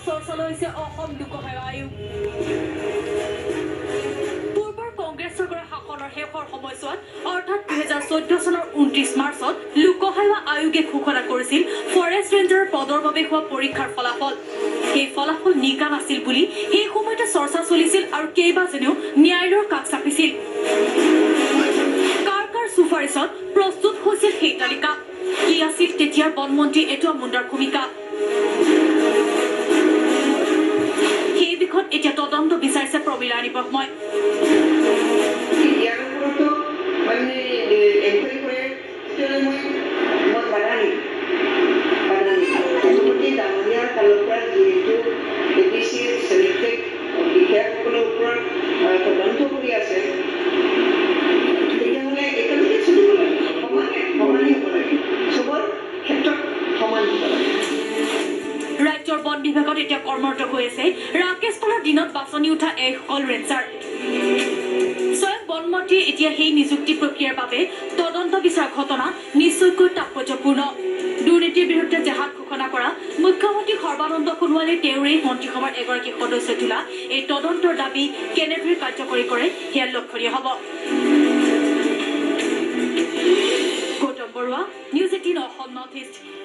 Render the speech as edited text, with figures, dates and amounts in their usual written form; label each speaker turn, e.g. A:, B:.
A: চৰ্চালৈ হৈছে অসম লোকসেৱা আয়োগ পূৰ্বৰ কংগ্ৰেছ চৰকাৰৰ শাসনৰ শেষৰ সময়ছোৱাত অৰ্থাৎ 2014 চনৰ 29 মাৰ্চত লোকসেৱা আয়োগে ঘোষণা কৰিছিল ফৰেষ্ট ৰেঞ্জাৰৰ পদৰ বাবে হোৱা পৰীক্ষাৰ ফলাফল সেই ফলাফল নিকা নাছিল বুলি সেই সময়তে চৰ্চা চলিছিল আৰু কেইবাজনেও ন্যায়ালয়ৰ কাষ চাপিছিল কাৰ চুফাৰিছত প্ৰস্তুত হৈছিল সেই তালিকা কি আছিল তেতিয়াৰ বনমন্ত্ৰী এটুৱা মুণ্ডাৰ ভূমিকা সেই দিশত এতিয়া তদন্ত বিচাৰিছে প্ৰমীলাৰাণী ব্ৰহ্মই ৰাজ্যৰ বন বিভাগত এতিয়া কৰ্মৰত হৈ আছে ৰাকেশ পালৰ দিনত বাছনি উঠা এইসকল ৰেঞ্জাৰ স্বয়ং বনমন্ত্ৰীয়ে এতিয়া সেই নিযুক্তি প্ৰক্ৰিয়াৰ বাবে তদন্ত বিচৰা ঘটনা নিশ্চয়কৈ তাৎপৰ্যপূৰ্ণ দুৰ্নীতিৰ বিৰুদ্ধে জেহাদ ঘোষণা কৰা মুখ্যমন্ত্ৰী সৰ্বানন্দ সোণোৱালে তেওঁৰেই মন্ত্ৰীসভাৰ এগৰাকী সদস্য তোলা এই তদন্তৰ দাবী কেনেদৰে কাৰ্যকৰী কৰে সেয়া লক্ষণীয় হ'ব Gautam Baruah news 18 Assam north east